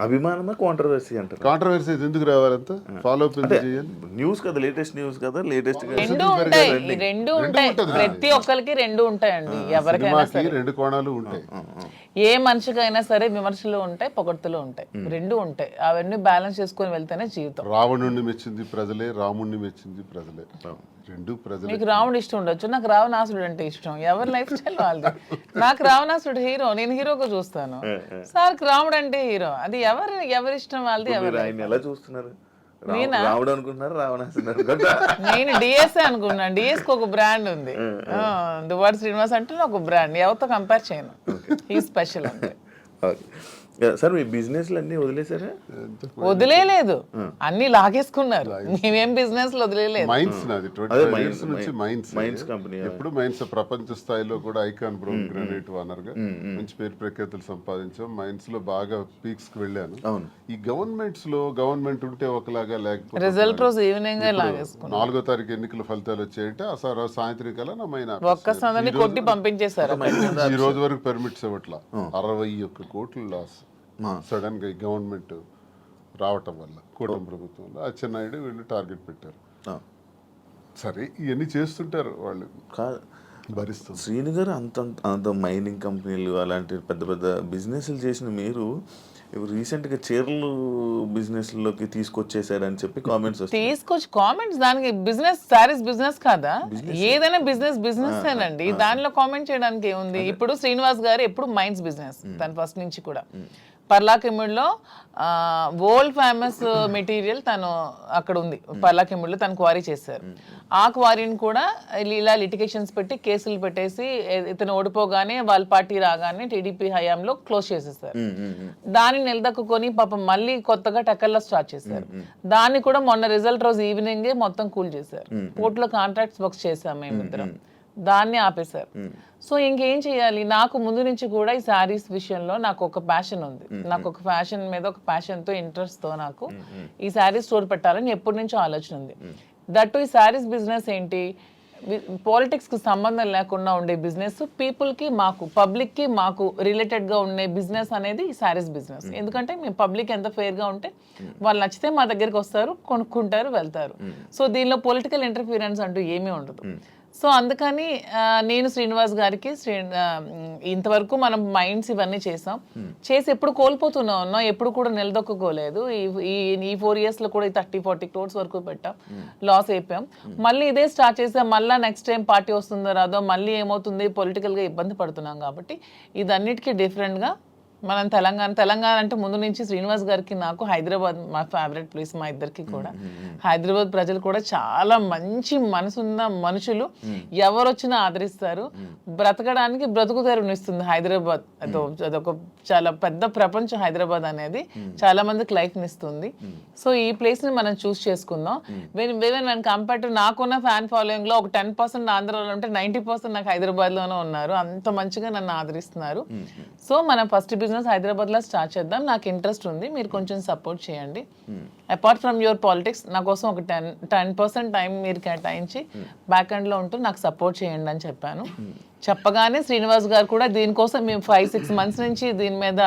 అభిమానమా controversy అంటారు? Controversy ఎందుకు రావాలంత follow up ఎందుకు చేయాలి? న్యూస్ కదా, లేటెస్ట్ న్యూస్ కదా, లేటెస్ట్ రెండు ఉంటాయి, ఈ రెండు ఉంటాయి, ప్రతి ఒక్కరికి రెండు ఉంటాయండి. ఎవరికైనా సినిమాకి సరే, రెండు కోణాలు ఉంటాయి. ఏ మనిషికైనా సరే విమర్శలు ఉంటాయి, పొగడ్తలు ఉంటాయి, రెండు ఉంటాయి. అవన్నీ బ్యాలెన్స్ చేసుకొని వెళ్తేనే జీవితం. రావణుణ్ణి మెచ్చింది ప్రజలే, రాముణ్ణి మెచ్చింది ప్రజలే, రెండు ప్రజలే. మీకు రావణుడు ఇష్టం ఉండొచ్చు, నాకు రావణాసుడు అంటే ఇష్టం. ఎవరి లైఫ్ స్టైల్ వాళ్ళది. నాకు రావణాసుడు హీరో, నేను హీరోగా చూస్తాను. సార్ రాముడు అంటే హీరో, అది ఎవరి ఇష్టం వాళ్ళది. మీరు ఆయన ఎలా చూస్తున్నారు? రాముడు అనుకుంటున్నారు, రావణాసుడు అనుకుంటారు? నేను డిఎస్ఏ అనుకున్నాను. డిఎస్ కి ఒక బ్రాండ్ ఉంది, దువ్వాడ శ్రీనివాస్ అంటే ఒక బ్రాండ్. ఎవరితో కంపేర్ చేయను, ఈ స్పెషల్ అంతే. సార్ మీ బిజినెస్లు అన్నీ వదిలేసారా? వదిలేదు, అన్ని లాగేసుకున్నారు. మేమేం బిజినెస్ వదిలేదు. మైన్స్ నాది 25 years నుంచి మైన్స్ కంపెనీ. ఎప్పుడు మైన్స్ ప్రపంచ స్థాయిలో కూడా ఐకాన్ బ్రౌన్ గ్రానైట్ ఓనర్ గా మంచి పేరు ప్రఖ్యాతులు సంపాదించాం. మైన్స్ లో బాగా పీక్స్ కి వెళ్ళాను. ఈ గవర్నమెంట్స్ లో గవర్నమెంట్ ఉంటే ఒకలాగా, లేకపోతే రిజల్ట్ రోజు ఈవినింగ్ లాగేసుకున్నాం. 4వ తారీఖు ఎన్నికల ఫలితాలు వచ్చాయంటే ఆ సార్ సాయంత్రం కల్లా నా మైన్ ఒక్క సందని కొట్టి పంపించేశారు. ఈ రోజు వరకు పర్మిట్స్ ఇవ్వట్లా. 61 కోట్లు లాస్ సడన్ గా గవర్నమెంట్ రావటం వల్ల, కూటమి ప్రభుత్వంలో అచ్చెన్నాయుడు వీళ్ళు టార్గెట్ పెట్టారు. సరే ఇవన్నీ చేస్తుంటారు వాళ్ళు, భరిస్తారు. శ్రీను గారు అంత మైనింగ్ కంపెనీలు అలాంటి పెద్ద పెద్ద బిజినెస్లు చేసిన మీరు రీసెంట్గా చీరలు బిజినెస్లోకి తీసుకొచ్చేసారని చెప్పి కామెంట్స్ కామెంట్స్. దానికి బిజినెస్, సారీస్ బిజినెస్ కాదా? ఏదైనా బిజినెస్ ఏనండి, దానిలో కామెంట్ చేయడానికి ఏముంది? ఇప్పుడు శ్రీనివాస్ గారు ఎప్పుడు మైన్స్ బిజినెస్, తను ఫస్ట్ నుంచి కూడా. పర్లాకిమిడిలో వరల్డ్ ఫేమస్ మెటీరియల్ తను అక్కడ ఉంది. పర్లాకిమిడిలో తను క్వారీ చేశారు. ఆ క్వారీని కూడా ఇలా లిటిగేషన్స్ పెట్టి కేసులు పెట్టేసి ఇతను ఓడిపోగానే వాళ్ళ పార్టీ రాగానే టీడీపీ హయాంలో క్లోజ్ చేసేసారు. దాన్ని నిలదక్కుని పాపం మళ్ళీ కొత్తగా టెక్కల్లో స్టార్ట్ చేశారు. దాన్ని కూడా మొన్న రిజల్ట్ రోజు ఈవినింగే మొత్తం కూల్ చేశారు. కోర్టులో కాంట్రాక్ట్స్ వర్క్స్ చేశాం మేమిద్దరం, దాన్ని ఆపేశారు. సో ఇంకేం చేయాలి? నాకు ముందు నుంచి కూడా ఈ శారీస్ విషయంలో నాకు ఒక ప్యాషన్ ఉంది. నాకు ఒక ఫ్యాషన్ మీద ఒక ప్యాషన్తో, ఇంట్రెస్ట్తో నాకు ఈ శారీస్ స్టోర్ పెట్టాలని ఎప్పటి నుంచో ఆలోచన ఉంది. దట్టు ఈ శారీస్ బిజినెస్ ఏంటి, పాలిటిక్స్కి సంబంధం లేకుండా ఉండే బిజినెస్, పీపుల్కి మాకు, పబ్లిక్కి మాకు రిలేటెడ్గా ఉండే బిజినెస్ అనేది ఈ శారీస్ బిజినెస్. ఎందుకంటే మేము పబ్లిక్ ఎంత ఫెయిర్గా ఉంటే వాళ్ళు నచ్చితే మా దగ్గరికి వస్తారు, కొనుక్కుంటారు, వెళ్తారు. సో దీనిలో పొలిటికల్ ఇంటర్ఫీరెన్స్ అంటూ ఏమీ ఉండదు. సో అందుకని నేను శ్రీనివాస్ గారికి ఇంతవరకు మనం మైండ్స్ ఇవన్నీ చేసాం, చేసి ఎప్పుడు కోల్పోతూనే ఉన్నాం, ఎప్పుడు కూడా నిలదొక్కుకోలేదు. ఈ 4 years లో కూడా 30-40 crores వరకు పెట్టాం, లాస్ అయిపోయాం. మళ్ళీ ఇదే స్టార్ట్ చేసాం. మళ్ళీ నెక్స్ట్ టైం పార్టీ వస్తుందో రాదో, మళ్ళీ ఏమవుతుంది, పొలిటికల్గా ఇబ్బంది పడుతున్నాం. కాబట్టి ఇదన్నిటికీ డిఫరెంట్గా మనం తెలంగాణ అంటే ముందు నుంచి శ్రీనివాస్ గారికి నాకు హైదరాబాద్ మా ఫేవరెట్ ప్లేస్, మా ఇద్దరికి కూడా. హైదరాబాద్ ప్రజలు కూడా చాలా మంచి మనసున్న మనుషులు, ఎవరు వచ్చినా ఆదరిస్తారు. బ్రతకడానికి బ్రతుకు తెరునిస్తుంది హైదరాబాద్. అదొక చాలా పెద్ద ప్రపంచం హైదరాబాద్ అనేది, చాలా మందికి లైఫ్ని ఇస్తుంది. సో ఈ ప్లేస్ని మనం చూస్ చేసుకుందాం. నేను కంపేర్ టు నాకున్న ఫ్యాన్ ఫాలోయింగ్లో ఒక 10% ఆంధ్రాలో ఉంటే 90% నాకు హైదరాబాద్లోనే ఉన్నారు. అంత మంచిగా నన్ను ఆదరిస్తున్నారు. సో మనం ఫస్ట్ బిజినెస్ హైదరాబాద్లో స్టార్ట్ చేద్దాం. నాకు ఇంట్రెస్ట్ ఉంది, మీరు కొంచెం సపోర్ట్ చేయండి. అపార్ట్ ఫ్రమ్ యువర్ పాలిటిక్స్ నా కోసం ఒక 10% టైం మీరు కేటాయించి బ్యాక్ ఎండ్లో ఉంటూ నాకు సపోర్ట్ చేయండి అని చెప్పాను. చెప్పగానే శ్రీనివాస్ గారు కూడా దీనికోసం మేము 5-6 months నుంచి దీని మీద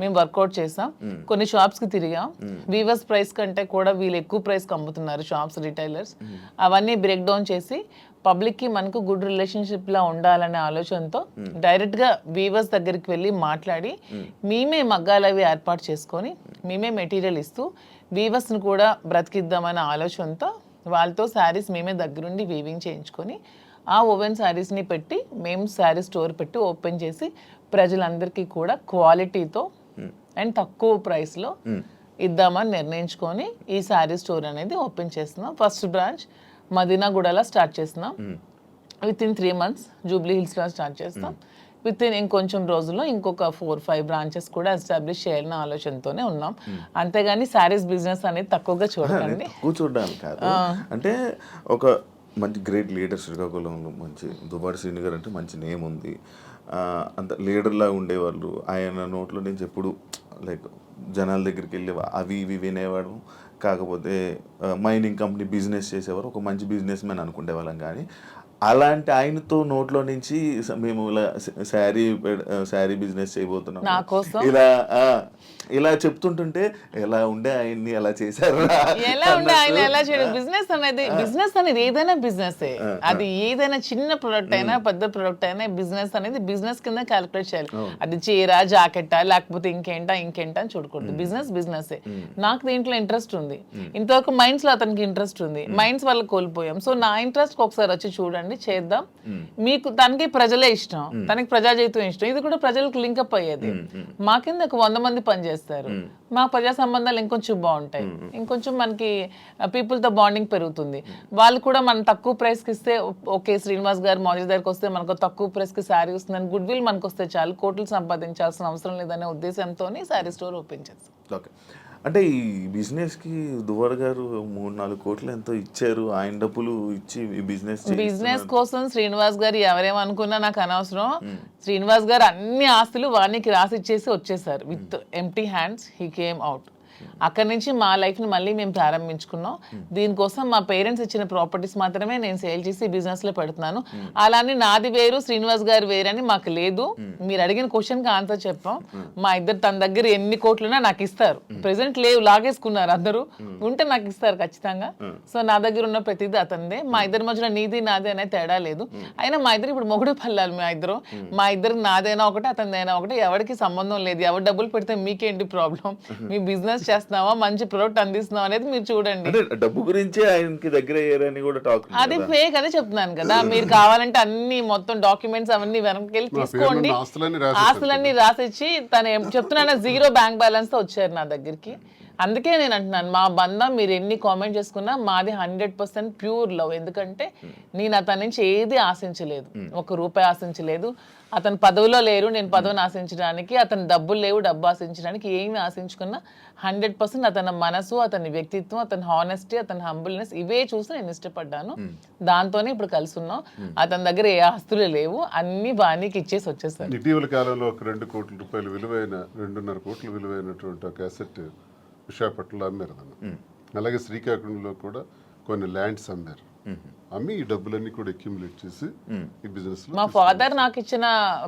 మేము వర్కౌట్ చేసాం. కొన్ని షాప్స్కి తిరిగాం. వీవర్స్ ప్రైస్ కంటే కూడా వీళ్ళు ఎక్కువ ప్రైస్కి అమ్ముతున్నారు షాప్స్, రిటైలర్స్. అవన్నీ బ్రేక్ డౌన్ చేసి పబ్లిక్కి మనకు గుడ్ రిలేషన్షిప్లా ఉండాలనే ఆలోచనతో డైరెక్ట్గా వీవర్స్ దగ్గరికి వెళ్ళి మాట్లాడి మేమే మగ్గాలు అవి ఏర్పాటు చేసుకొని మేమే మెటీరియల్ ఇస్తూ వీవర్స్ని కూడా బ్రతికిద్దామనే ఆలోచనతో వాళ్ళతో శారీస్ మేమే దగ్గరుండి వీవింగ్ చేయించుకొని ఆ ఓవెన్ శారీస్ని పెట్టి మేము శారీ స్టోర్ పెట్టి ఓపెన్ చేసి ప్రజలందరికీ కూడా క్వాలిటీతో అండ్ తక్కువ ప్రైస్లో ఇద్దామని నిర్ణయించుకొని ఈ శారీ స్టోర్ అనేది ఓపెన్ చేస్తున్నాం. ఫస్ట్ బ్రాంచ్ మదీనాగూడలో స్టార్ట్ చేస్తున్నాం. విత్ ఇన్ 3 months జూబ్లీ హిల్స్లో స్టార్ట్ చేస్తాం. విత్ ఇన్ ఇంకొంచెం రోజుల్లో ఇంకొక 4-5 branches కూడా ఎస్టాబ్లిష్ చేయాలన్న ఆలోచనతోనే ఉన్నాం. అంతేగాని శారీస్ బిజినెస్ అనేది తక్కువగా చూడకండి. చూడడానికి కాదు, అంటే ఒక మంచి గ్రేట్ లీడర్ శ్రీకాకుళంలో, మంచి దువ్వాడ శ్రీను గారు అంటే మంచి నేమ్ ఉంది. అంత లీడర్లా ఉండేవాళ్ళు. ఆయన నోట్లో నుంచి ఎప్పుడు లైక్ జనాల దగ్గరికి వెళ్ళి అవి ఇవి వినేవాడు. కాకపోతే మైనింగ్ కంపెనీ బిజినెస్ చేసేవారు, ఒక మంచి బిజినెస్ మ్యాన్ అనుకునే వాళ్ళం. కానీ అలాంటి ఆయనతో నోట్లో నుంచి మేము ఇలా శారీ బిజినెస్ చేయబోతున్నాం నా కోసం ఇలా ఇలా చెప్తుంటుంటే ఎలా ఉండే ఆయన్ని ఎలా చేశారు ఎలా ఉండే ఆయన ఎలా చేయడం. బిజినెస్ అనేది ఏదైనా బిజినెస్, అది ఏదైనా చిన్న ప్రొడక్ట్ అయినా పెద్ద ప్రొడక్ట్ అయినా బిజినెస్ అనేది బిజినెస్ కింద క్యాలిక్యులేట్ చేయాలి. అది చీర జాకెట్టా లేకపోతే ఇంకేంటా అని చూడకూడదు. బిజినెస్ నాకు దీంట్లో ఇంట్రెస్ట్ ఉంది, ఇంతవరకు మైండ్స్ లో అతనికి ఇంట్రెస్ట్ ఉంది, మైండ్స్ వల్ల కోల్పోయాం. సో నా ఇంట్రెస్ట్ ఒకసారి వచ్చి చూడండి, చేద్దాం. మీకు తనకి ప్రజలే ఇష్టం, తనకి ప్రజాజీవితం ఇష్టం, ఇది కూడా ప్రజలకు లింకప్ అయ్యేది. మా కింద 100 మంది పనిచేస్తారు, మా ప్రజా సంబంధాలు ఇంకొంచెం బాగుంటాయి, ఇంకొంచెం మనకి పీపుల్ తో బాండింగ్ పెరుగుతుంది. వాళ్ళు కూడా మనం తక్కువ ప్రైస్ కి ఇస్తే ఓకే, శ్రీనివాస్ గారు మోదీ దగ్గరికి వస్తే మనకు తక్కువ ప్రైస్ కి శారీ వస్తుందని గుడ్ విల్ మనకు వస్తే చాలు, కోట్లు సంపాదించాల్సిన అవసరం లేదనే ఉద్దేశంతో శారీ స్టోర్ ఓపెన్ చేస్తాం. ఓకే, అంటే ఈ బిజినెస్కి దువ్వాడ గారు 3-4 కోట్లు ఎంతో ఇచ్చారు, ఆయన డబ్బులు ఇచ్చి ఈ బిజినెస్ కోసం శ్రీనివాస్ గారు ఎవరేమనుకున్నా నాకు అనవసరం. శ్రీనివాస్ గారు అన్ని ఆస్తులు వానికి రాసి ఇచ్చేసి వచ్చేసారు. With empty hands he came out. అక్కడి నుంచి మా లైఫ్ని మళ్ళీ మేము ప్రారంభించుకున్నాం. దీనికోసం మా పేరెంట్స్ ఇచ్చిన ప్రాపర్టీస్ మాత్రమే నేను సేల్ చేసి బిజినెస్లో పెడుతున్నాను. అలానే నాది వేరు శ్రీనివాస్ గారు వేరని మాకు లేదు. మీరు అడిగిన క్వశ్చన్కి ఆన్సర్ చెప్పాం. మా ఇద్దరు తన దగ్గర ఎన్ని కోట్లున్నా నాకు ఇస్తారు. ప్రెసెంట్ లేవు, లాగేసుకున్నారు అందరూ, ఉంటే నాకు ఇస్తారు ఖచ్చితంగా. సో నా దగ్గర ఉన్న ప్రతిదీ అతనిదే. మా ఇద్దరి మధ్యలో నీది నాది అనే తేడా లేదు. అయినా మా ఇద్దరు ఇప్పుడు మొగుడు పల్లాలి. మా ఇద్దరు నాదైనా ఒకటే అతనిదైనా ఒకటే, ఎవరికి సంబంధం లేదు. ఎవరు డబ్బులు పెడితే మీకేంటి ప్రాబ్లం? మీ బిజినెస్ చేస్తున్నావా, మంచి ప్రొడక్ట్ అందిస్తున్నావా అనేది మీరు చూడండి. డబ్బు గురించి ఆయనకి దగ్గర అయ్యారని కూడా టాక్. అది ఫేక్, అదే చెప్తున్నాను కదా. మీరు కావాలంటే అన్ని మొత్తం డాక్యుమెంట్స్ అవన్నీ వెనక్కి వెళ్ళి తీసుకోండి. ఆస్తులన్నీ రాసిచ్చి తను చెప్తున్నాను 0 బ్యాంక్ బ్యాలెన్స్ తో వచ్చారు నా దగ్గరికి. అందుకే నేను అంటున్నాను, మా బంధం మీరు ఎన్ని కామెంట్ చేసుకున్నా మాది 100% ప్యూర్ లవ్. ఎందుకంటే నేను అతని నుంచి ఏది ఆశించలేదు, 1 రూపాయి ఆశించలేదు. అతను పదవిలో లేరు, నేను పదవిని ఆశించడానికి, అతను డబ్బులు లేవు, డబ్బు ఆశించడానికి. ఏమి ఆశించుకున్నా 100% అతని మనసు, అతని వ్యక్తిత్వం, అతని హానెస్టీ, అతని హంబుల్నెస్, ఇవే చూసి నేను ఇష్టపడ్డాను. దాంతోనే ఇప్పుడు కలిసి ఉన్నాం. అతని దగ్గర ఏ ఆస్తులు లేవు, అన్ని బాణీకి ఇచ్చేసి వచ్చేసారు. ఇటీవల కాలంలో ఒక 2 కోట్ల రూపాయలు విలువైన 2.5 కోట్ల విలువైనటువంటి ఒక అసెట్ విశాఖపట్నంలో అమ్మారు. అలాగే శ్రీకాకుళంలో కూడా కొన్ని ల్యాండ్స్ అమ్మారు. అమ్మి ఈ డబ్బులన్నీ కూడా అక్యుములేట్ చేసి ఈ బిజినెస్. మా ఫాదర్ నాకు ఇచ్చిన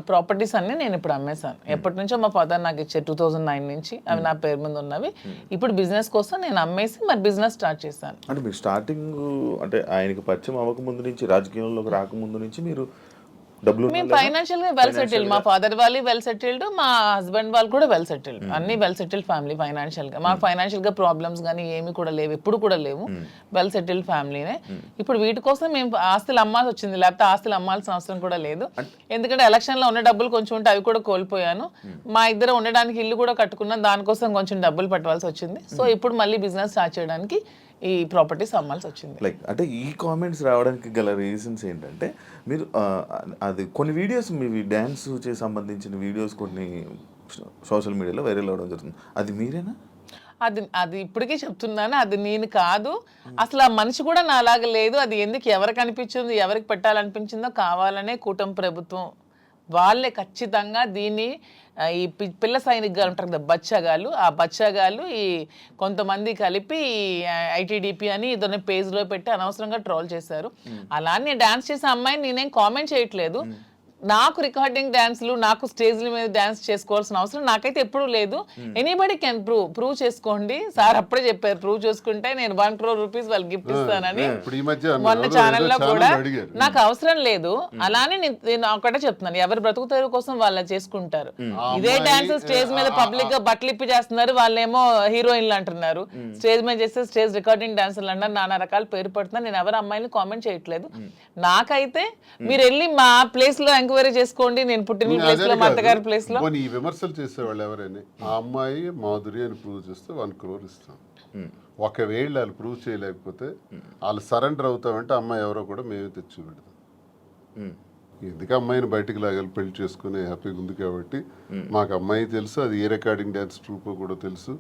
ప్రాపర్టీస్ అన్ని నేను ఇప్పుడు అమ్మేశాను. ఎప్పటి నుంచో మా ఫాదర్ నాకు ఇచ్చే 2009 నుంచి అవి నా పేరు మీద ఉన్నవి. ఇప్పుడు బిజినెస్ కోసం నేను అమ్మేసి మరి బిజినెస్ స్టార్ట్ చేశాను. అంటే మీరు స్టార్టింగ్ అంటే ఆయనకి పరిచయం అవ్వక ముందు నుంచి, రాజకీయంలోకి రాకముందు నుంచి మీరు మేము ఫైనాన్షియల్ గా వెల్ సెటిల్డ్. మా ఫాదర్ వాళ్ళు వెల్ సెటిల్డ్, మా హస్బెండ్ వాళ్ళు కూడా వెల్ సెటిల్డ్. అన్ని వెల్ సెటిల్డ్ ఫ్యామిలీ ఫైనాన్షియల్ గా. మాకు ఫైనాన్షియల్ గా ప్రాబ్లమ్స్ కానీ ఏమి కూడా లేవు, ఎప్పుడు కూడా లేవు. వెల్ సెటిల్డ్ ఫ్యామిలీనే. ఇప్పుడు వీటి కోసం మేము ఆస్తులు అమ్మాల్సి వచ్చింది, లేకపోతే ఆస్తులు అమ్మాల్సిన అవసరం కూడా లేదు. ఎందుకంటే ఎలక్షన్ లో ఉన్న డబ్బులు కొంచెం ఉంటే అవి కూడా కోల్పోయాను. మా ఇద్దరు ఉండడానికి ఇల్లు కూడా కట్టుకున్నాం, దానికోసం కొంచెం డబ్బులు పెట్టవలసి వచ్చింది. సో ఇప్పుడు మళ్ళీ బిజినెస్ స్టార్ట్ చేయడానికి ఈ ప్రాపర్టీస్ అమ్మాల్సి వచ్చింది. లైక్ అంటే ఈ కామెంట్స్ రావడానికి గల రీజన్స్ ఏంటంటే, మీరు అది కొన్ని వీడియోస్ మీ డ్యాన్స్ చే సంబంధించిన వీడియోస్ కొన్ని సోషల్ మీడియాలో వైరల్ అవ్వడం జరుగుతుంది. అది మీరేనా? అది ఇప్పటికీ చెప్తున్నాను, అది నేను కాదు. అసలు ఆ మనిషి కూడా నాలాగా లేదు. అది ఎందుకు ఎవరికి అనిపించిందో, ఎవరికి పెట్టాలనిపించిందో కావాలనే కూటమి ప్రభుత్వం వాళ్ళే ఖచ్చితంగా దీన్ని ఈ పిల్ల సైనికులు ఉంటారు కదా, బచ్చగాళ్ళు, ఆ బచ్చగాళ్ళు ఈ కొంతమంది కలిపి ఐటీడీపీ అని ఇదొన్న పేజ్లో పెట్టి అనవసరంగా ట్రోల్ చేశారు. అలానే డాన్స్ చేసే అమ్మాయిని నేనేం కామెంట్ చేయట్లేదు. నాకు రికార్డింగ్ డాన్స్లు, నాకు స్టేజ్ల మీద డాన్స్ చేసుకోవాల్సిన అవసరం నాకైతే ఎప్పుడూ లేదు. ఎనీబడి కెన్ ప్రూవ్ చేసుకోండి. సార్ అప్పుడే చెప్పారు, ప్రూవ్ చేసుకుంటే నేను 1 crore rupees వాళ్ళకి గిఫ్ట్ ఇస్తానని. మొన్న ఛానల్లో కూడా నాకు అవసరం లేదు. అలానే నేను ఒకటే చెప్తున్నాను, ఎవరి బ్రతుకుతారు కోసం వాళ్ళు చేసుకుంటారు. ఇదే డాన్స్ స్టేజ్ మీద పబ్లిక్ గా బట్టలు ఇప్పి చేస్తున్నారు, వాళ్ళేమో హీరోయిన్లు అంటున్నారు. స్టేజ్ మీద చేస్తే స్టేజ్ రికార్డింగ్ డాన్సర్లు అన్నారు, నానా రకాల పేరు పడుతున్నారు. నేను ఎవరి అమ్మాయిని కామెంట్ చేయట్లేదు. నాకైతే మీరు వెళ్ళి మా ప్లేస్ లో ఎంక్వైరీ చేసుకోండి, నేను పుట్టిన ప్లేస్ లో, మా అత్తగారి ప్లేస్ లో. ఈ విమర్శలు చేసేవాళ్ళు ఎవరైనా ఆ అమ్మాయి మాధురి అని ప్రూవ్ చేస్తే 1 crore ఇస్తాం. ఒకవేళ వాళ్ళు ప్రూవ్ చేయలేకపోతే వాళ్ళు సరెండర్ అవుతామంటే అమ్మాయి ఎవరో కూడా మేమే తెచ్చి పెడతాం. ఎందుకు అమ్మాయిని బయటకు లాగాలి, పెళ్లి చేసుకుని హ్యాపీగా ఉంది కాబట్టి. మాకు అమ్మాయి తెలుసు, అది ఏ రికార్డింగ్ డ్యాన్స్ ట్రూపో కూడా తెలుసు.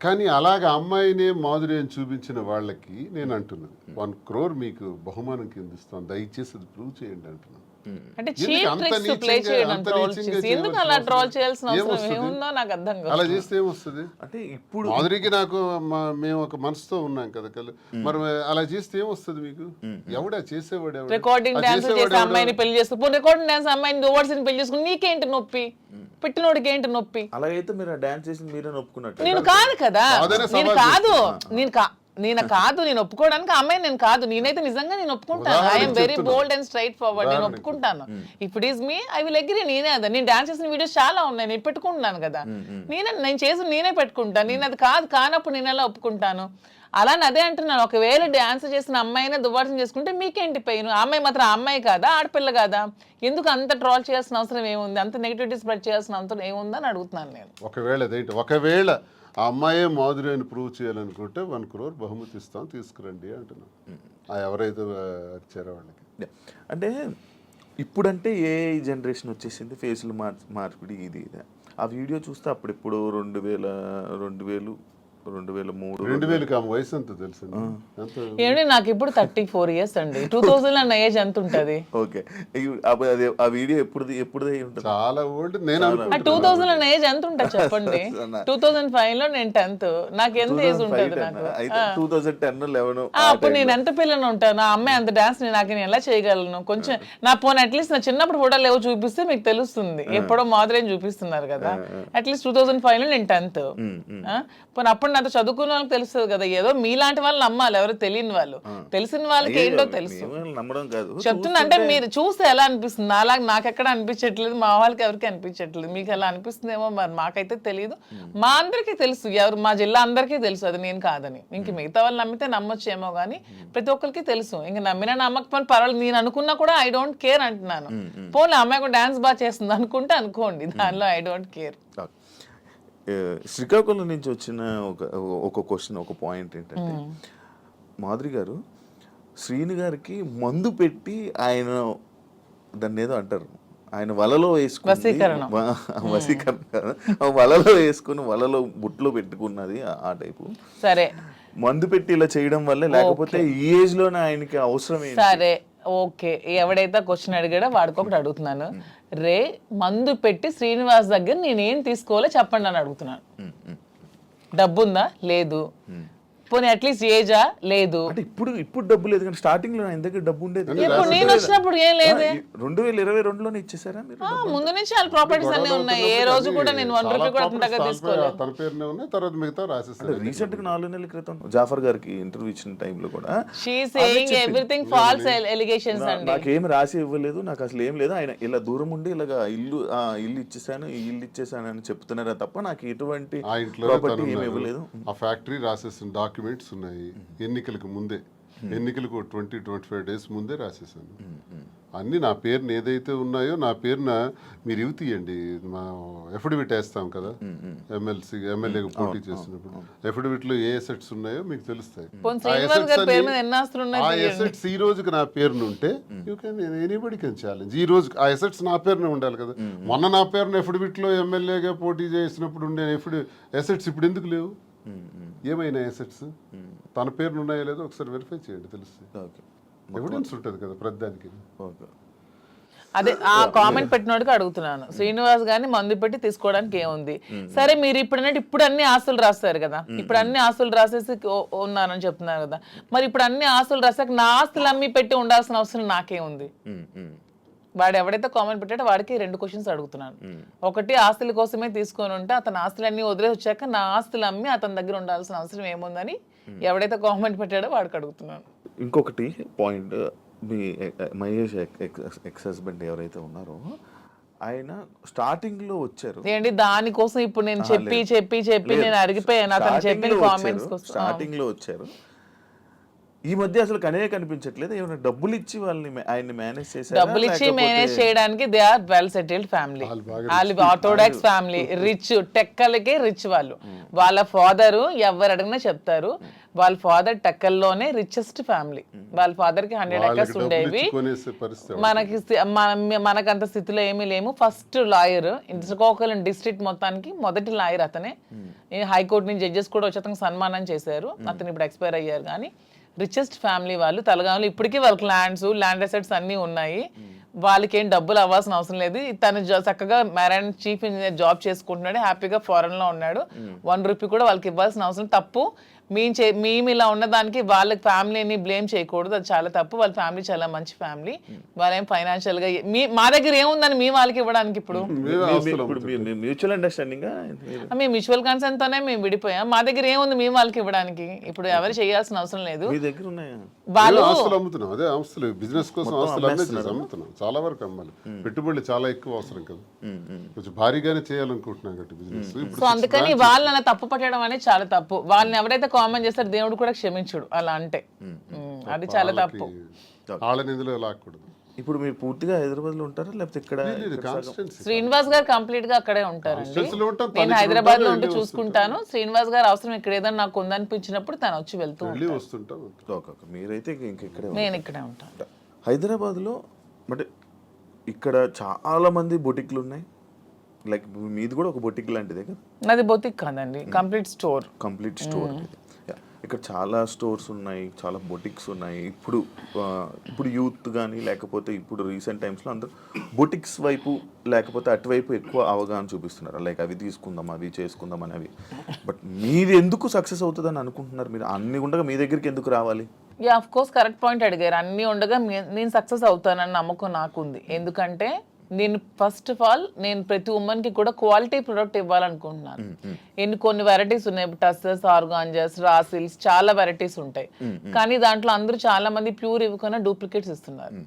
కానీ అలాగ అమ్మాయినే మాధురి అని చూపించిన వాళ్ళకి నేను అంటున్నాను, 1 crore మీకు బహుమానం కింద ఇస్తాను, దయచేసి అది ప్రూవ్ చేయండి అంటున్నాను. అంటే ఎందుకు చీప్ అంత ట్రిక్స్ ప్లే నీచంగా, చేయడం, అంత ట్రోల్ నీచంగా చేసి ఎందుకు చేయవలసిన అలా ట్రోల్ అవసరం చేయాల్సిన అవసరం ఏమొస్తుంది? ఏముందో నాకు అర్థం కాదు. అలా చేస్తే ఏమొస్తుంది? అంటే ఇప్పుడు మాధురికి నాకు మేము ఒక మనసుతో ఉన్నాం కదా మరి అలా చేస్తే ఏమొస్తుంది మీకు? ఎవడా చేసేవాడు? ఎవడు? రికార్డింగ్ ఆ డాన్స్ చేసేవాడు చేసే ఎవడు? అమ్మాయిని పెళ్లి చేసుకో, రికార్డింగ్ డాన్స్ అమ్మాయిని ని పెళ్లి చేసుకుని నీకేంటి నొప్పి? పెట్టినోడికి ఏంటి నొప్పి? అలాగైతే మీరు ఆ డాన్స్ చేసి మీరే ఒప్పుకున్నట్టు. నేను కాదు కదా, కాదనే నేను సవాల్ కాదు, నేను ఒప్పుకోవడానికి ఆ అమ్మాయి నేను కాదు. నేనైతే నిజంగా నేను ఒప్పుకుంటాను. I'm very bold and straight forward. నేను ఒప్పుకుంటాను. If it is me I will agree. నేనే అదా, నేను డాన్స్ చేసిన వీడియోస్ చాలా ఉన్నాయి, నేను పెట్టుకుంటున్నాను కదా. నేను చేసి నేనే పెట్టుకుంటాను. నేను అది కానప్పుడు నేను ఎలా ఒప్పుకుంటాను? అలానే అదే అంటున్నాను, ఒకవేళ డాన్స్ చేసిన అమ్మాయినే దువ్వాసం చేసుకుంటే మీకేంటి పెయిన్? ఆ అమ్మాయి మాత్రం ఆ అమ్మాయి కాదా, ఆడపిల్ల కాదా? ఎందుకు అంత ట్రోల్ చేయాల్సిన అవసరం ఏముంది? అంత నెగిటివిటీ స్ప్రెడ్ చేయాల్సిన అవసరం ఏముందని అడుగుతున్నాను నేను. ఒకవేళ ఆ అమ్మాయే మాధురి అని ప్రూవ్ చేయాలనుకుంటే 1 crore బహుమతి ఇస్తాం, తీసుకురండి అంటున్నాం. ఎవరైతే వచ్చారో వాళ్ళకి. అంటే ఇప్పుడంటే ఏ జనరేషన్ వచ్చేసింది, ఫేసులు మార్పిడి ఇది. ఆ వీడియో చూస్తే అప్పుడెప్పుడు 2003 2000 ఆమె వయసు ఎంత తెలుసు? ఏమండి నాకు ఇప్పుడు 34 years అండి. 2000 అన్న ఏజ్ ఎంత ఉంటది? ఓకే, ఆ వీడియో ఎప్పుడు ఉంటుంది? చాలా ఓల్డ్. నేను 2000 అన్న ఏజ్ ఎంత ఉంటుంది చెప్పండి? 2005 లో నేను 10th. నాకు ఎంత ఏజ్ ఉంటుంది? నాకు 2010, 11 అప్పుడు నేను ఎంత పిల్లని ఉంటాను? ఆ అమ్మాయి అంత డాన్స్ నేను ఎలా చేయగలను? కొంచెం నా పోనీ అట్లీస్ట్ నా చిన్నప్పుడు ఫోటోలు ఏవో చూపిస్తే మీకు తెలుస్తుంది. ఎప్పుడో మాదిరేం చూపిస్తున్నారు కదా. అట్లీస్ట్ 2005 లో నేను 10th. పోనీ అప్పుడు నాతో చదువుకున్న వాళ్ళకి తెలుస్తుంది కదా. ఏదో మీలాంటి వాళ్ళు నమ్మాలి, ఎవరు తెలియని వాళ్ళు. తెలిసిన వాళ్ళకి ఏంటో తెలుసు. నమ్మడం కాదు చెప్తున్నా, అంటే మీరు చూస్తే ఎలా అనిపిస్తుంది? అలాగే నాకు ఎక్కడ అనిపించట్లేదు, మా వాళ్ళకి ఎవరికి అనిపించట్లేదు. మీకు ఎలా అనిపిస్తుందేమో మరి, మాకైతే తెలియదు. మా అందరికీ తెలుసు, ఎవరు మా జిల్లా అందరికీ తెలుసు అది నేను కాదని. ఇంక మిగతా వాళ్ళు నమ్మితే నమ్మొచ్చేమో కానీ ప్రతి ఒక్కరికి తెలుసు. ఇంక నమ్మినా నమ్మకపోయినా పర్వాలేదు, నేను అనుకున్నా కూడా ఐ డోంట్ కేర్ అంటున్నాను. పోనీ అమ్మాయి కూడా డాన్స్ బాగా చేస్తుంది అనుకుంటే అనుకోండి, దానిలో ఐ డోంట్ కేర్. శ్రీకాకుళం నుంచి వచ్చిన ఒక క్వశ్చన్, ఒక పాయింట్ ఏంటంటే, మాధురి గారు శ్రీని గారికి మందు పెట్టి ఆయన దాన్ని ఏదో అంటారు, ఆయన వలలో వేసుకుని వసీకరణ వలలో వేసుకుని వలలో బుట్లో పెట్టుకున్నది ఆ టైపు. సరే, మందు పెట్టి ఇలా చేయడం వల్ల, లేకపోతే ఈ ఏజ్ లోనే ఆయనకి అవసరం ఏంటి? సరే ఓకే, ఎవడైతే క్వశ్చన్ అడిగాడో వాడికి ఒకటి అడుగుతున్నాను. మందు పెట్టి శ్రీనివాస్ దగ్గర నేనేం తీసుకోవాలో చెప్పండి అని అడుగుతున్నాను. డబ్బుందా? లేదు. పోనీ అట్లీస్ట్ ఏజా? లేదు. అంటే ఇప్పుడు డబ్బు లేదు కానీ స్టార్టింగ్ లో ఆయన దగ్గర డబ్బు ఉండేది. ఇప్పుడు నేను వచ్చినప్పుడు ఏం లేదే. 2022లోనే ఇచ్చేసారా మీరు? ముందు నుంచి వాళ్ళ ప్రాపర్టీస్ అన్ని ఉన్నాయి. ఏ రోజు కూడా నేను 1 రూపీ కూడా అంతగా తీసుకోలేదు. తన పేరునే ఉన్నాయి, తర్వాత మిగతా రాసేస్తారు. రీసెంట్ గా 4 నెలల క్రితం జాఫర్ గారికి ఇంటర్వ్యూ ఇచ్చిన టైంలో కూడా she saying everything false allegations అండి. నాకేం రాసి ఇవ్వలేదు, నాకు అసలు ఏం లేదు, ఆయన ఇలా దూరం ఉండి ఇలాగా ఇల్లు ఇచ్చేసాను, ఈ ఇల్లు ఇచ్చేసాను అని చెప్తున్నారా తప్ప నాకు ఎటువంటి ప్రాపర్టీ ఏమి ఇవ్వలేదు. ఆ ఫ్యాక్టరీ రాసేసిన డాక్యుమెంట్స్ ఉన్నాయి. ఎన్నికలకు ముందే, ఎన్నికలకు 20-25 days ముందే రాసేసాను అన్ని. నా పేరున ఏదైతే ఉన్నాయో నా పేరున మీరు ఇవి తీయండి, మా ఎఫిడవిట్ వేస్తాం కదా, ఎమ్మెల్యేగా పోటీ చేసినప్పుడు ఎఫిడవిట్ లో ఏ అసెట్స్ ఉన్నాయో మీకు తెలుస్తాయి. ఆ అసెట్స్ ఈ రోజుకి నా పేరున ఉంటే you can anybody can challenge. ఈ రోజు ఆ అసెట్స్ నా పేరున ఉండాలి కదా. మొన్న నా పేరున ఎఫిడవిట్ లో ఎమ్మెల్యేగా పోటీ చేసినప్పుడు ఉండే అసెట్స్ ఇప్పుడు ఎందుకు లేవు? ఏమైనా అసెట్స్ తన పేరున ఉన్నాయో లేదో ఒకసారి వెరిఫై చేయండి, తెలుస్తుంది. ఎవిడెన్స్ ఉంటుంది కదా ప్రతిదానికి. అదే ఆ కామెంట్ పెట్టినోడికి అడుగుతున్నాను. శ్రీనివాస్ గారిని మందు పెట్టి తీసుకోవడానికి ఏముంది? సరే, మీరు ఇప్పుడు అన్ని ఆస్తులు రాస్తారు కదా, ఇప్పుడు అన్ని ఆస్తులు రాసేసి ఉన్నారని చెప్తున్నారు కదా, మరి ఇప్పుడు అన్ని ఆస్తులు రాసాక నా ఆస్తులు అమ్మి పెట్టి ఉండాల్సిన అవసరం నాకేముంది? వాడు ఎవడైతే కామెంట్ పెట్టాడో వాడికి 2 క్వశ్చన్స్ అడుగుతున్నాను. ఒకటి, ఆస్తుల కోసమే తీసుకొని ఉంటే అతని ఆస్తులన్నీ వదిలేసి వచ్చాక నా ఆస్తులు అమ్మి అతని దగ్గర ఉండాల్సిన అవసరం ఏముందని ఎవడైతే కామెంట్ పెట్టాడో వాడికి అడుగుతున్నాను. ఇంకొకటి పాయింట్, మీ మహేష్ ఎక్స్ హస్బెండ్ ఎవరైతే ఉన్నారో ఆయన స్టార్టింగ్ లో వచ్చారు ఏంటి దానికోసం ఇప్పుడు నేను చెప్పి నేను అరిగిపోయాను అతను చెప్పిన కామెంట్స్ కోసం. స్టార్టింగ్ లో వచ్చారు, ఈ మధ్య అసలు కనిపించట్లేదు. ఏమైనా డబ్బులు ఇచ్చి వాళ్ళని ఆయన్ని మేనేజ్ చేశారు? డబ్బులు ఇచ్చి మేనేజ్ చేయడానికి they are well settled family. వాళ్ళు ఆర్థోడాక్స్ ఫ్యామిలీ, రిచ్, టెక్కలకే రిచ్ వాళ్ళు. వాళ్ళ ఫాదర్ ఎవరు అడిగినా చెప్తారు, వాళ్ళ ఫాదర్ టెక్కల్లోనే రిచెస్ట్ ఫ్యామిలీ. వాళ్ళ ఫాదర్ కి 100 acres ఉండేవి. మనకంత స్థితిలో ఏమీ లేము. ఫస్ట్ లాయర్ శ్రీకాకుళం డిస్ట్రిక్ట్ మొత్తానికి మొదటి లాయర్ అతనే. హైకోర్టు నుంచి జడ్జెస్ కూడా వచ్చి అతనికి సన్మానం చేశారు. అతను ఇప్పుడు ఎక్స్పైర్ అయ్యారు. కానీ రిచెస్ట్ ఫ్యామిలీ వాళ్ళు. తలగాంలో ఇప్పటికీ వాళ్ళకి ల్యాండ్ అసెట్స్ అన్నీ ఉన్నాయి. వాళ్ళకి ఏం డబ్బులు అవ్వాల్సిన అవసరం లేదు. తను చక్కగా మెరైన్ చీఫ్ ఇంజనీర్ జాబ్ చేసుకుంటున్నాడు, హ్యాపీగా ఫారెన్ లో ఉన్నాడు. 1 రూపీ కూడా వాళ్ళకి ఇవ్వాల్సిన అవసరం తప్పు. మేము ఇలా ఉన్నదానికి వాళ్ళ ఫ్యామిలీని బ్లేమ్ చేయకూడదు, అది చాలా తప్పు. వాళ్ళ ఫ్యామిలీ చాలా మంచి ఫ్యామిలీ. వాళ్ళేం ఫైనాన్షియల్ గా మా దగ్గర ఏముందని మీ వాళ్ళకి ఇవ్వడానికి? ఇప్పుడు మ్యూచువల్ అండర్స్టాండింగ్, మేము మ్యూచువల్ కన్సర్న్ తోనే మేము విడిపోయాం. మా దగ్గర ఏముంది మీ వాళ్ళకి ఇవ్వడానికి? ఇప్పుడు ఎవరు చేయాల్సిన అవసరం లేదు. మీ దగ్గర ఉన్నాయా? వాళ్ళు ఆస్తులు అమ్ముతున్నాం, అదే ఆస్తులు బిజినెస్ కోసం ఆస్తులు అమ్ముతున్నాం. చాలా వరకు అమ్మాలి, పెట్టుబడులు చాలా ఎక్కువ అవసరం కదా, కొంచెం భారీగానే చేయాలనుకుంటున్నాం కాబట్టి బిజినెస్. సో అందుకని వాళ్ళని తప్పు పట్టడం అనేది చాలా తప్పు. వాళ్ళని ఎవరైతే కామెంట్ చేస్తారో దేవుడు కూడా క్షమించుడు అలా అంటే, అది చాలా తప్పు. వాళ్ళని ఇందులో లాక్కూడదు. ఇప్పుడు మీరు పూర్తిగా హైదరాబాద్ లో ఉంటారా లేకపోతే ఇక్కడ? శ్రీనివాస్ గారు కంప్లీట్ గా అక్కడే ఉంటారండి. నేను హైదరాబాద్ లో ఉంటూ చూసుకుంటాను. శ్రీనివాస్ గారు అవసరం ఇక్కడ ఏదైనా నాకు ఉందనిపించినప్పుడు తను వచ్చి వెళ్తూ వస్తుంటాం. మీరైతే ఇంకెక్కడే? నేను ఇక్కడే ఉంటాను హైదరాబాద్ లో. బట్ ఇక్కడ చాలా మంది బొటిక్లు ఉన్నాయి, లైక్ మీది కూడా ఒక బొటిక్ లాంటిదే కదా? నాది బొటిక్ కాదండి, కంప్లీట్ స్టోర్. Complete store. ఇక్కడ చాలా స్టోర్స్ ఉన్నాయి, చాలా బొటిక్స్ ఉన్నాయి. ఇప్పుడు యూత్ కానీ లేకపోతే ఇప్పుడు రీసెంట్ టైమ్స్లో అందరూ బొటిక్స్ వైపు లేకపోతే అటువైపు ఎక్కువ అవగాహన చూపిస్తున్నారు, లైక్ అవి తీసుకుందాం అవి చేసుకుందాం అనేవి. బట్ మీది ఎందుకు సక్సెస్ అవుతుందని అనుకుంటున్నారు? మీరు అన్ని ఉండగా మీ దగ్గరికి ఎందుకు రావాలి? ఆఫ్ కోర్స్ కరెక్ట్ పాయింట్ అడిగారు. అన్ని ఉండగా నేను సక్సెస్ అవుతానని నమ్మకం నాకుంది. ఎందుకంటే నేను ఫస్ట్ ఆఫ్ ఆల్ నేను ప్రతి ఉమెన్ కి కూడా క్వాలిటీ ప్రొడక్ట్ ఇవ్వాలనుకుంటున్నాను. కొన్ని వెరైటీస్ ఉన్నాయి, టస్సెస్, ఆర్గాంజాస్, రాసిల్స్, చాలా వెరైటీస్ ఉంటాయి. కానీ దాంట్లో అందరూ చాలా మంది ప్యూర్ ఇవ్వకుండా డూప్లికేట్స్ ఇస్తున్నారు.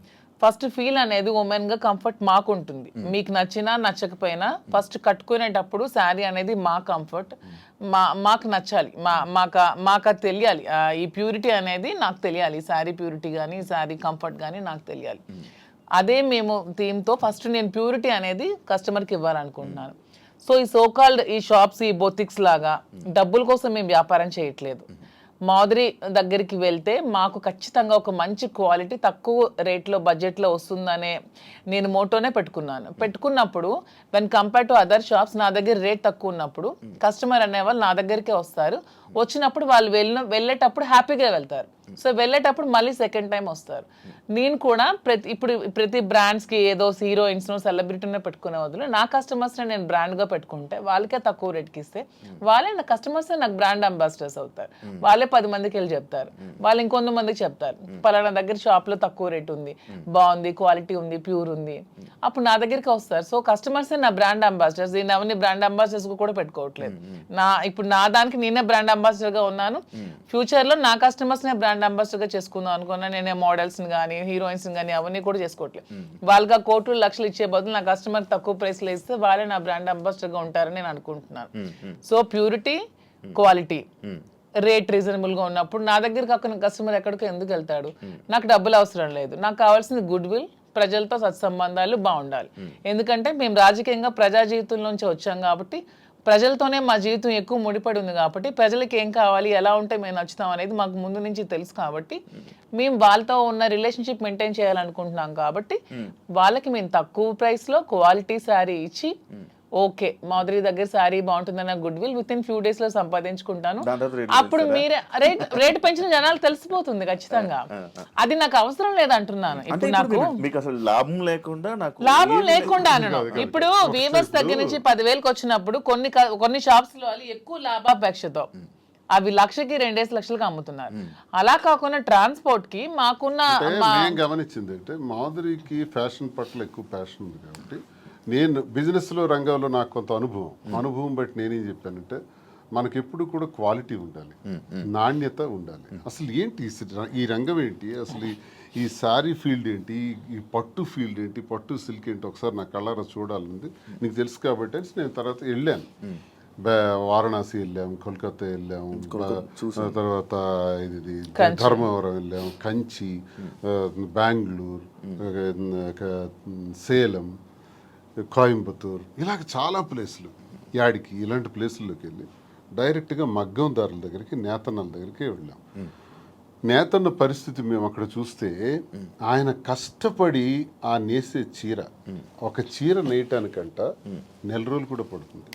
ఫస్ట్ ఫీల్ అనేది ఉమెన్ గా కంఫర్ట్ మాకు ఉంటుంది. మీకు నచ్చినా నచ్చకపోయినా ఫస్ట్ కట్టుకునేటప్పుడు శారీ అనేది మా కంఫర్ట్, మాకు నచ్చాలి, మాకు తెలియాలి. ఈ ప్యూరిటీ అనేది నాకు తెలియాలి, శారీ ప్యూరిటీ కానీ శారీ కంఫర్ట్ కానీ నాకు తెలియాలి. అదే మేము థీమ్తో ఫస్ట్ నేను ప్యూరిటీ అనేది కస్టమర్కి ఇవ్వాలనుకుంటున్నాను. సో ఈ సోకాల్డ్ ఈ షాప్స్, ఈ బొటిక్స్ లాగా డబ్బుల కోసం మేము వ్యాపారం చేయట్లేదు. మాధురి దగ్గరికి వెళ్తే మాకు ఖచ్చితంగా ఒక మంచి క్వాలిటీ తక్కువ రేట్లో బడ్జెట్లో వస్తుందనే నేను మోటోనే పెట్టుకున్నప్పుడు when compare to other shops నా దగ్గర రేట్ తక్కువ ఉన్నప్పుడు కస్టమర్ అనేవాళ్ళు నా దగ్గరికే వస్తారు. వచ్చినప్పుడు వాళ్ళు వెళ్ళేటప్పుడు హ్యాపీగా వెళ్తారు. సో వెళ్ళేటప్పుడు మళ్ళీ సెకండ్ టైం వస్తారు. నేను కూడా ప్రతి బ్రాండ్స్కి ఏదో హీరోయిన్స్ను సెలబ్రిటీనే పెట్టుకునే వదిలే నా కస్టమర్స్ని నేను బ్రాండ్గా పెట్టుకుంటే వాళ్ళకే తక్కువ రేట్కి ఇస్తే వాళ్ళే నా కస్టమర్స్ నాకు బ్రాండ్ అంబాసిడర్స్ అవుతారు. వాళ్ళే 10 మందికి వెళ్ళి చెప్తారు, వాళ్ళు ఇంకొంతమందికి చెప్తారు పలానా దగ్గర షాప్లో తక్కువ రేట్ ఉంది, బాగుంది, క్వాలిటీ ఉంది, ప్యూర్ ఉంది, అప్పుడు నా దగ్గరికి వస్తారు. సో కస్టమర్స్ నా బ్రాండ్ అంబాసిడర్స్. నేను ఎవరిని బ్రాండ్ అంబాసిడర్స్ కూడా పెట్టుకోవట్లేదు. ఇప్పుడు నా దానికి నేనే బ్రాండ్ అంబాసిడర్గా ఉన్నాను. ఫ్యూచర్లో నా కస్టమర్స్నే బ్రాండ్ అంబాసిడర్గా చేసుకుందాం అనుకున్నా. నేనే మోడల్స్ని కానీ హీరోయిన్స్ని కానీ అవన్నీ కూడా చేసుకోవట్లేదు. వాళ్ళకి ఆ కోట్లు లక్షలు ఇచ్చే బదులు నా కస్టమర్ తక్కువ ప్రైస్లో ఇస్తే వాళ్ళే నా బ్రాండ్ అంబాసిడర్గా ఉంటారని నేను అనుకుంటున్నాను. సో ప్యూరిటీ, క్వాలిటీ, రేట్ రీజనబుల్గా ఉన్నప్పుడు నా దగ్గరికి అక్కడ కస్టమర్ ఎక్కడికి ఎందుకు వెళ్తాడు? నాకు డబ్బులు అవసరం లేదు, నాకు కావాల్సింది గుడ్ విల్, ప్రజలతో సత్సంబంధాలు బాగుండాలి. ఎందుకంటే మేము రాజకీయంగా ప్రజా జీవితంలోంచి వచ్చాం కాబట్టి ప్రజలతోనే మా జీవితం ఎక్కువ ముడిపడి ఉంది కాబట్టి ప్రజలకి ఏం కావాలి, ఎలా ఉంటే మేము నచ్చుతాం అనేది మాకు ముందు నుంచి తెలుసు. కాబట్టి మేము వాళ్ళతో ఉన్న రిలేషన్షిప్ మెయింటైన్ చేయాలనుకుంటున్నాం. కాబట్టి వాళ్ళకి మేము తక్కువ ప్రైస్లో క్వాలిటీ శారీ ఇచ్చి ఓకే మాధురి దగ్గర శారీ బాగుంటుందన్న goodwill within few days లో సంపాదించుకుంటాను. అప్పుడు మీరే రేట్ పెంచిన జనాలు తెలిసిపోతుంది ఖచ్చితంగా. అది నాకు అవసరం లేదంటున్నాను. ఇప్పుడు నాకు లాభం లేకుండా అనను. ఇప్పుడు వీవర్స్ దగ్గర నుంచి 10,000కి వచ్చినప్పుడు కొన్ని షాప్స్ లో ఎక్కువ లాభాపేక్షతో అవి 1,00,000కి 2 లక్షలకి అమ్ముతున్నారు. అలా కాకుండా ట్రాన్స్పోర్ట్ కి మాకున్న గమనించింది అంటే మాధురికి ఫ్యాషన్ పట్ల ఎక్కువ ప్యాషన్ ఉంది కాబట్టి నేను బిజినెస్లో రంగంలో నాకు కొంత అనుభవం బట్టి నేనేం చెప్పానంటే మనకి ఎప్పుడు కూడా క్వాలిటీ ఉండాలి, నాణ్యత ఉండాలి. అసలు ఏంటి ఈ రంగం ఏంటి, అసలు ఈ శారీ ఫీల్డ్ ఏంటి, ఈ పట్టు ఫీల్డ్ ఏంటి, పట్టు సిల్క్ ఏంటి ఒకసారి నా కళ్ళారా చూడాలనుంది. నీకు తెలుసు కాబట్టి నేను తర్వాత వెళ్ళాను, వారణాసి వెళ్ళాము, కోల్కతా వెళ్ళాము, తర్వాత ఇది ధర్మవరం వెళ్ళాము, కంచి, బెంగళూరు, సేలం, కోయంబత్తూర్, ఇలాగ చాలా ప్లేసులు, యాడికి ఇలాంటి ప్లేసుల్లోకి వెళ్ళి డైరెక్ట్గా మగ్గందారుల దగ్గరికి, నేతన్నల దగ్గరికి వెళ్ళాం. నేతన్న పరిస్థితి మేము అక్కడ చూస్తే ఆయన కష్టపడి ఆ నేసే చీర, ఒక చీర నేయటానికంట 1 నెల రోజులు కూడా పడుతుంది,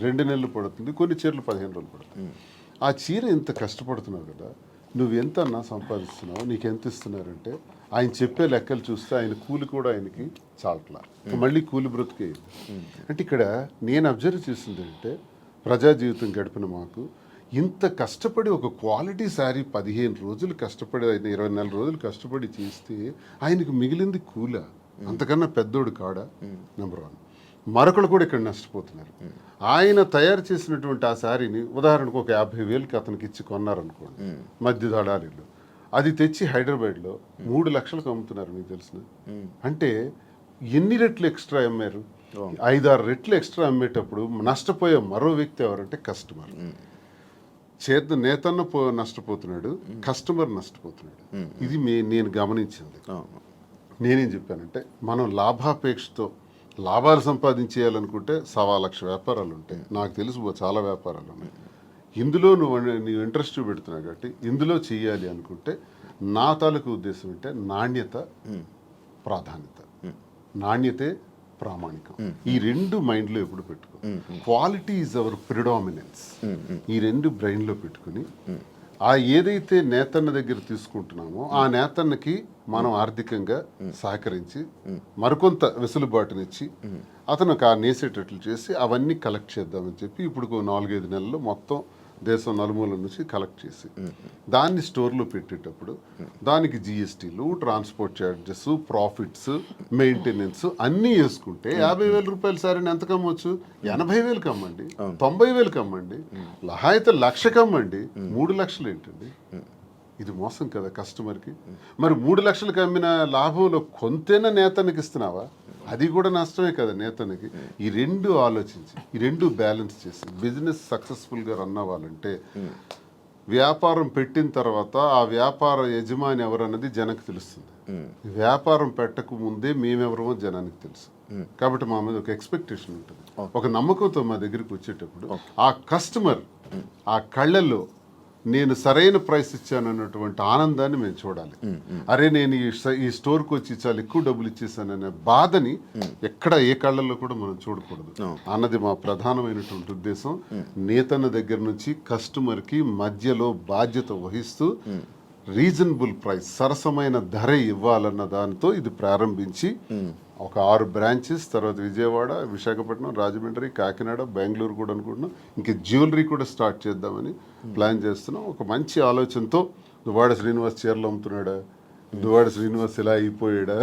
2 నెలలు పడుతుంది, కొన్ని చీరలు 15 రోజులు పడుతుంది. ఆ చీర ఇంత కష్టపడుతున్నారు కదా, నువ్వు ఎంత అన్నా సంపాదిస్తున్నావు, నీకు ఎంత ఇస్తున్నారంటే ఆయన చెప్పే లెక్కలు చూస్తే ఆయన కూలి కూడా ఆయనకి చాలట్లా, మళ్ళీ కూలి బ్రతికే. అంటే ఇక్కడ నేను అబ్జర్వ్ చేసింది అంటే ప్రజా జీవితం గడిపిన మాకు ఇంత కష్టపడి ఒక క్వాలిటీ శారీ 15 రోజులు కష్టపడి, 24 రోజులు కష్టపడి చేస్తే ఆయనకు మిగిలింది కూల, అంతకన్నా పెద్దోడు కాడా? నెంబర్ 1. మరొకరు కూడా ఇక్కడ నష్టపోతున్నారు. ఆయన తయారు చేసినటువంటి ఆ శారీని ఉదాహరణకు ఒక 50,000కి అతనికి ఇచ్చి కొన్నారనుకోండి మధ్య దళారీలు, అది తెచ్చి హైదరాబాద్లో 3 లక్షలకు అమ్ముతున్నారు. మీకు తెలిసిన అంటే ఎన్ని రెట్లు ఎక్స్ట్రా అమ్మారు? 5-6 రెట్లు ఎక్స్ట్రా అమ్మేటప్పుడు నష్టపోయే మరో వ్యక్తి ఎవరంటే కస్టమర్. నేతన్న నష్టపోతున్నాడు, కస్టమర్ నష్టపోతున్నాడు. ఇది నేను గమనించింది. నేనేం చెప్పానంటే మనం లాభాపేక్షతో లాభాలు సంపాదించేయాలనుకుంటే 1,00,000 వ్యాపారాలు ఉంటాయి. నాకు తెలుసు చాలా వ్యాపారాలు ఉన్నాయి. ఇందులో నువ్వు ఇంట్రెస్ట్ పెడుతున్నావు కాబట్టి ఇందులో చెయ్యాలి అనుకుంటే నా తాలూకు ఉద్దేశం అంటే నాణ్యత ప్రాధాన్యత, నాణ్యతే ప్రామాణికం. ఈ 2 మైండ్లో ఎప్పుడు పెట్టుకో. Quality is our predominance. ఈ 2 బ్రెయిన్లో పెట్టుకుని ఆ ఏదైతే నేతన్న దగ్గర తీసుకుంటున్నామో ఆ నేతన్నకి మనం ఆర్థికంగా సహకరించి మరికొంత వెసులుబాటునిచ్చి అతను నేసేటట్లు చేసి అవన్నీ కలెక్ట్ చేద్దామని చెప్పి ఇప్పుడు 4-5 నెలల్లో మొత్తం దేశం నలుమూల నుంచి కలెక్ట్ చేసి దాన్ని స్టోర్లో పెట్టేటప్పుడు దానికి జిఎస్టీలు, ట్రాన్స్పోర్ట్ ఛార్జెస్, ప్రాఫిట్స్, మెయింటెనెన్స్ అన్నీ వేసుకుంటే 50,000 రూపాయల సారీని ఎంత కమ్మొచ్చు? 80,000కి అమ్మండి, 90,000కి అమ్మండి, అయితే 1,00,000కి అమ్మండి. 3 లక్షలు ఏంటండి? ఇది మోసం కదా కస్టమర్కి. మరి 3 లక్షలకు అమ్మిన లాభంలో కొంతైనా నేతనికి ఇస్తున్నావా? అది కూడా నష్టమే కదా నేతనికి. ఈ 2 ఆలోచించి ఈ 2 బ్యాలెన్స్ చేసి బిజినెస్ సక్సెస్ఫుల్గా రన్ అవ్వాలంటే వ్యాపారం పెట్టిన తర్వాత ఆ వ్యాపార యజమాని ఎవరన్నది జనానికి తెలుస్తుంది. వ్యాపారం పెట్టక ముందే మేమెవరమో జనానికి తెలుసు. కాబట్టి మా మీద ఒక ఎక్స్పెక్టేషన్ ఉంటుంది, ఒక నమ్మకంతో మా దగ్గరికి వచ్చేటప్పుడు ఆ కస్టమర్ ఆ కళ్ళల్లో నేను సరైన ప్రైస్ ఇచ్చాను అన్నటువంటి ఆనందాన్ని మేము చూడాలి. అరే నేను ఈ స్టోర్కి వచ్చి చాలా ఎక్కువ డబ్బులు ఇచ్చేసాననే బాధని ఎక్కడ ఏ కళ్ళల్లో కూడా మనం చూడకూడదు అన్నది మా ప్రధానమైనటువంటి ఉద్దేశం. నేతన్న దగ్గర నుంచి కస్టమర్కి మధ్యలో బాధ్యత వహిస్తూ రీజనబుల్ ప్రైస్, సరసమైన ధర ఇవ్వాలన్న దానితో ఇది ప్రారంభించి ఒక 6 బ్రాంచెస్, తర్వాత విజయవాడ, విశాఖపట్నం, రాజమండ్రి, కాకినాడ, బెంగళూరు కూడా అనుకుంటున్నాం. ఇంక జ్యువెలరీ కూడా స్టార్ట్ చేద్దామని ప్లాన్ చేస్తున్నాం. ఒక మంచి ఆలోచనతో దువ్వాడ శ్రీనివాస్ చీరలు అమ్ముతున్నాడా, దువ్వాడ శ్రీనివాస్ ఇలా అయిపోయాడా,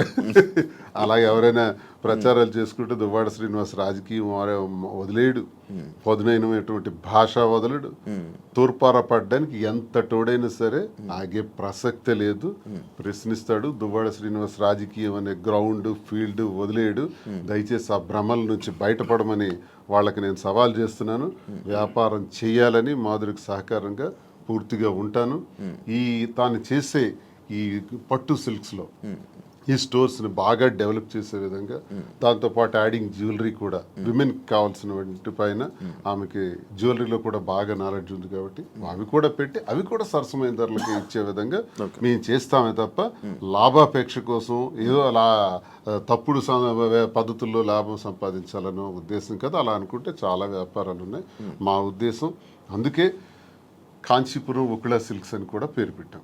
అలాగే ఎవరైనా ప్రచారాలు చేసుకుంటే దువ్వాడ శ్రీనివాస్ రాజకీయం వదిలేడు, పదునైనటువంటి భాష వదలడు, తూర్పార పడ్డానికి ఎంత తోడైనా సరే ఆగే ప్రసక్తే లేదు, ప్రశ్నిస్తాడు. దువ్వాడ శ్రీనివాస్ రాజకీయం అనే గ్రౌండ్ ఫీల్డ్ వదిలేడు. దయచేసి ఆ భ్రమల నుంచి బయటపడమని వాళ్ళకి నేను సవాల్ చేస్తున్నాను. వ్యాపారం చేయాలని మాధురికి సహకారంగా పూర్తిగా ఉంటాను. తాను చేసే ఈ పట్టు సిల్క్స్లో ఈ స్టోర్స్ని బాగా డెవలప్ చేసే విధంగా, దాంతోపాటు యాడింగ్ జ్యువెలరీ కూడా విమెన్కి కావాల్సిన వాటి పైన ఆమెకి జ్యువెలరీలో కూడా బాగా నాలెడ్జ్ ఉంది కాబట్టి అవి కూడా పెట్టి అవి కూడా సరసమైన ధరలకి ఇచ్చే విధంగా మేము చేస్తామే తప్ప లాభాపేక్ష కోసం ఏదో అలా తప్పుడు పద్ధతుల్లో లాభం సంపాదించాలనో ఉద్దేశం కదా. అలా అనుకుంటే చాలా వ్యాపారాలు ఉన్నాయి. మా ఉద్దేశం అందుకే కాంచీపురం ఉకుళ సిల్క్స్ అని కూడా పేరు పెట్టాం.